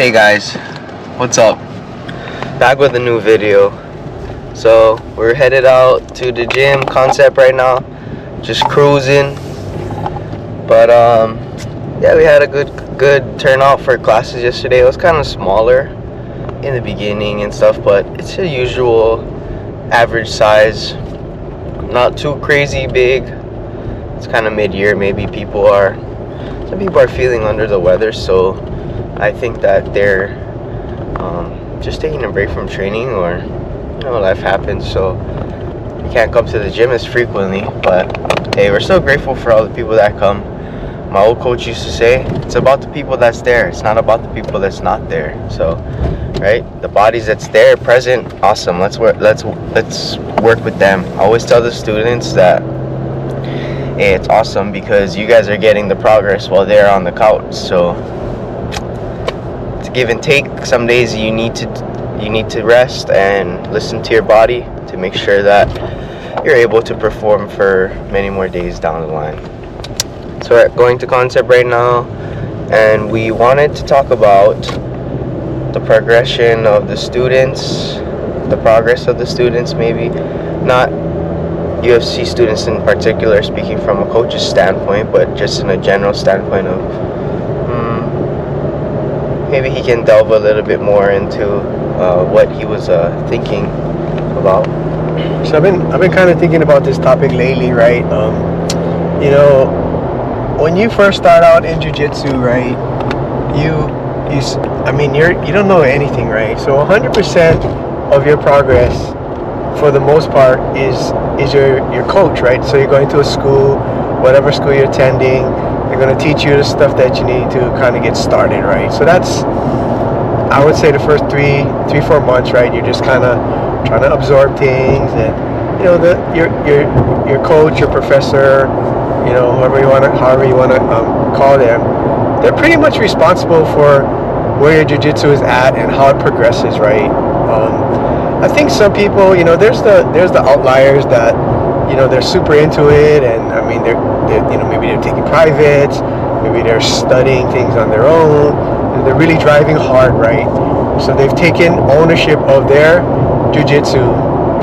Hey guys, what's up? Back with a new video. So we're headed out to the gym concept right now, just cruising. But yeah, we had a good turnout for classes yesterday. It was kind of smaller in the beginning and stuff, but it's a usual average size, not too crazy big. It's kind of mid-year. Maybe some people are feeling under the weather, so I think that they're just taking a break from training, or life happens, so you can't come to the gym as frequently. But hey, we're so grateful for all the people that come. My old coach used to say, it's about the people that's there, it's not about the people that's not there. So right, the bodies that's there, present, awesome, let's work with them. I always tell the students that, hey, it's awesome because you guys are getting the progress while they're on the couch. So it's give and take. Some days you need to rest and listen to your body to make sure that you're able to perform for many more days down the line. So we're going to concept right now, and we wanted to talk about the progression of the students, the progress of the students, maybe not UFC students in particular, speaking from a coach's standpoint, but just in a general standpoint of maybe he can delve a little bit more into what he was thinking about. So I've been kind of thinking about this topic lately, right? When you first start out in jiu-jitsu, right, you don't know anything, right? So 100% of your progress, for the most part, is your coach, right? So you're going to a school, whatever school you're attending, they're going to teach you the stuff that you need to kind of get started, right? So that's, I would say, the first 3-4 months, right? You're just kind of trying to absorb things, and your coach, your professor, however you want to call them, they're pretty much responsible for where your jiu-jitsu is at and how it progresses, right? I think some people, there's the outliers that, they're super into it, and I mean, they're maybe they're taking privates, maybe they're studying things on their own, and they're really driving hard, right? So they've taken ownership of their jiu-jitsu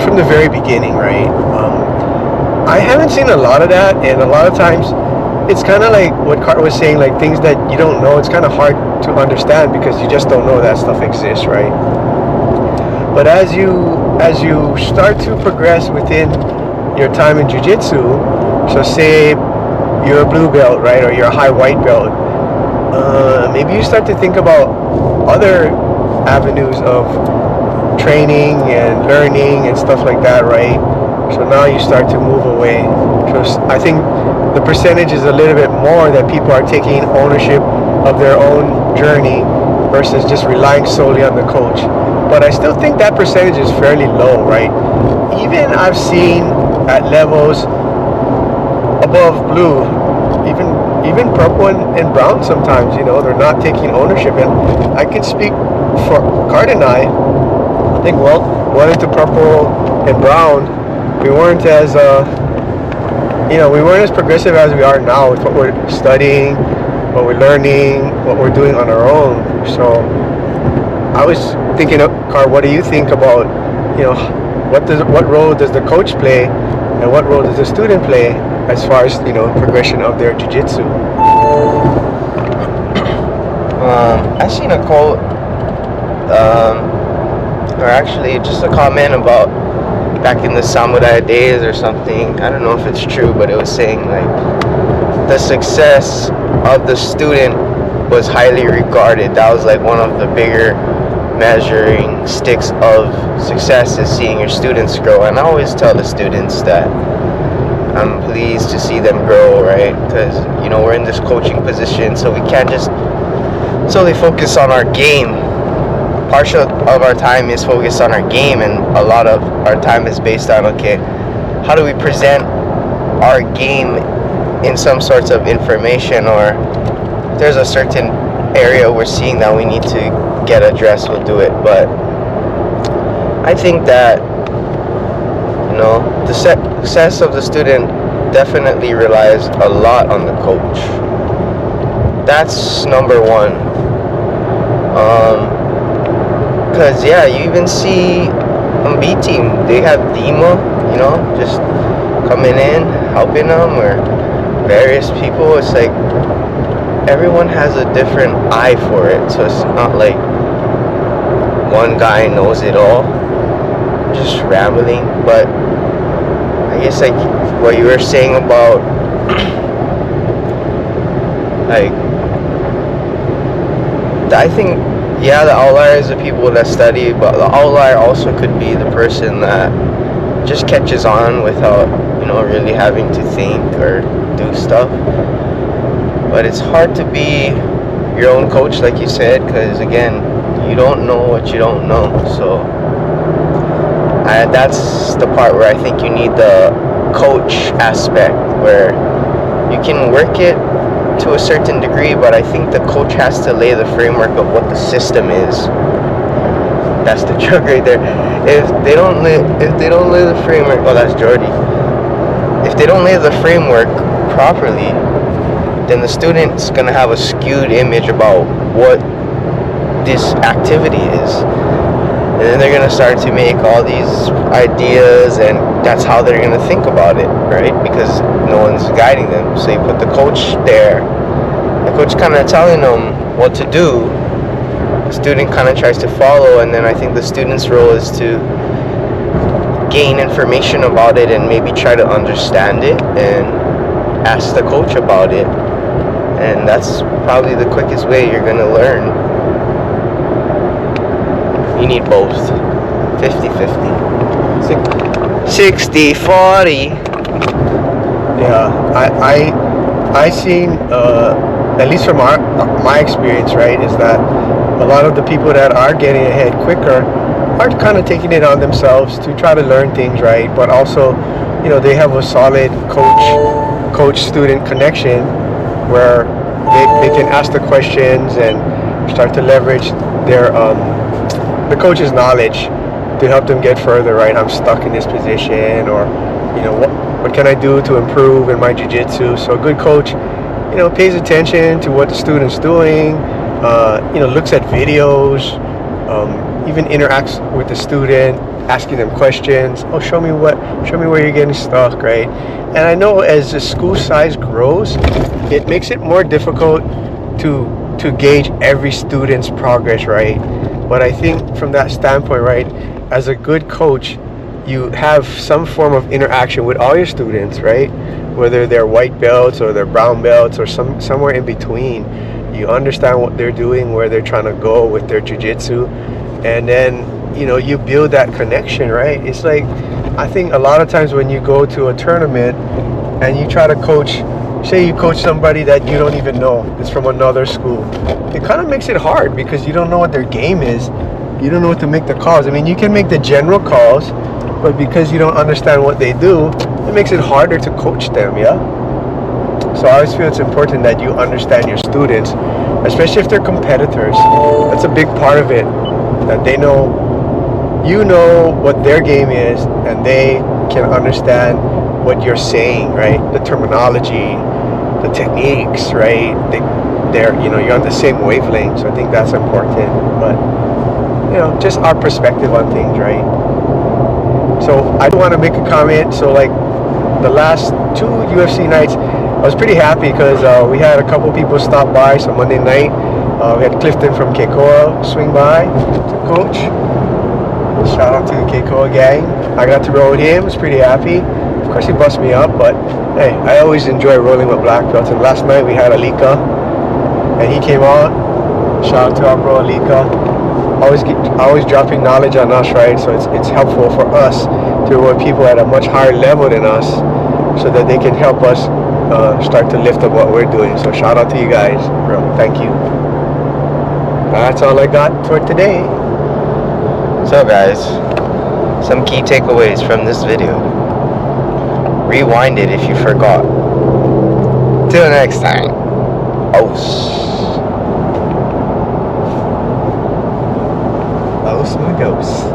from the very beginning, right? I haven't seen a lot of that, and a lot of times it's kind of like what Cart was saying, like things that you don't know, it's kind of hard to understand because you just don't know that stuff exists, right? But as you start to progress within your time in jiu-jitsu, so say you're a blue belt, right, or you're a high white belt, maybe you start to think about other avenues of training and learning and stuff like that, right? So now you start to move away. So I think the percentage is a little bit more that people are taking ownership of their own journey versus just relying solely on the coach. But I still think that percentage is fairly low, right? Even I've seen at levels above blue, even purple and brown sometimes, they're not taking ownership. And I can speak for Cart and I think, well, going into purple and brown, we weren't as progressive as we are now with what we're studying, what we're learning, what we're doing on our own. So I was thinking, Car, what do you think about, what role does the coach play and what role does the student play as far as, progression of their jiu-jitsu? I seen a quote, or actually just a comment about back in the samurai days or something. I don't know if it's true, but it was saying like the success of the student was highly regarded. That was like one of the bigger measuring sticks of success, is seeing your students grow. And I always tell the students that I'm pleased to see them grow, right? Because we're in this coaching position, so we can't just solely focus on our game. Partial of our time is focused on our game, and a lot of our time is based on, okay, how do we present our game in some sorts of information, or if there's a certain area we're seeing that we need to get addressed, we'll do it. But I think that the success of the student definitely relies a lot on the coach. That's number one. Because, yeah, you even see on B team, they have Dima, you know, just coming in, helping them, or various people. It's like everyone has a different eye for it. So it's not like one guy knows it all. Just rambling. But I guess like what you were saying about like, I think, yeah, the outlier is the people that study, but the outlier also could be the person that just catches on without, you know, really having to think or do stuff. But it's hard to be your own coach, like you said, because again, you don't know what you don't know. So that's the part where I think you need the coach aspect, where you can work it to a certain degree, but I think the coach has to lay the framework of what the system is. That's the joke right there. If they don't lay the framework, oh, that's Jordy. If they don't lay the framework properly, then the student's gonna have a skewed image about what this activity is, and then they're gonna start to make all these ideas, and that's how they're gonna think about it, right? Because no one's guiding them. So you put the coach there, the coach kind of telling them what to do, the student kind of tries to follow, and then I think the student's role is to gain information about it and maybe try to understand it and ask the coach about it. And that's probably the quickest way you're gonna learn. You need both. 50-50. 60-40. Yeah, I seen, at least from my experience, right, is that a lot of the people that are getting ahead quicker are kind of taking it on themselves to try to learn things, right? But also, you know, they have a solid coach-student connection where they can ask the questions and start to leverage their the coach's knowledge to help them get further, right? I'm stuck in this position, or, you know, what can I do to improve in my jiu-jitsu? So a good coach, you know, pays attention to what the student's doing, you know, looks at videos, even interacts with the student, asking them questions. Oh, show me where you're getting stuck, right? And I know as the school size grows, it makes it more difficult to gauge every student's progress, right? But I think from that standpoint, right, as a good coach, you have some form of interaction with all your students, right? Whether they're white belts or they're brown belts or somewhere in between. You understand what they're doing, where they're trying to go with their jiu-jitsu, and then, you know, you build that connection, right? It's like, I think a lot of times when you go to a tournament and you try to coach, say you coach somebody that you don't even know, it's from another school, it kind of makes it hard because you don't know what their game is. You don't know what to make the calls. I mean, you can make the general calls, but because you don't understand what they do, it makes it harder to coach them, yeah? So I always feel it's important that you understand your students, especially if they're competitors. That's a big part of it, that they know, you know what their game is, and they can understand what you're saying, right? The terminology, the techniques, right? They're, you know, you're on the same wavelength, so I think that's important. But, you know, just our perspective on things, right? So I do want to make a comment. So like the last 2 UFC nights, I was pretty happy because we had a couple people stop by. So Monday night, we had Clifton from Keikoa swing by to coach. Shout out to the Keikoa gang. I got to roll with him. I was pretty happy. Of course, he bust me up, but hey, I always enjoy rolling with black belts. And last night we had Alika, and he came on. Shout out to our bro Alika. Always dropping knowledge on us, right? So it's helpful for us to work with people at a much higher level than us, so that they can help us start to lift up what we're doing. So shout out to you guys, bro. Thank you. That's all I got for today. So guys, some key takeaways from this video. Rewind it if you forgot. Till next time. Os my ghost.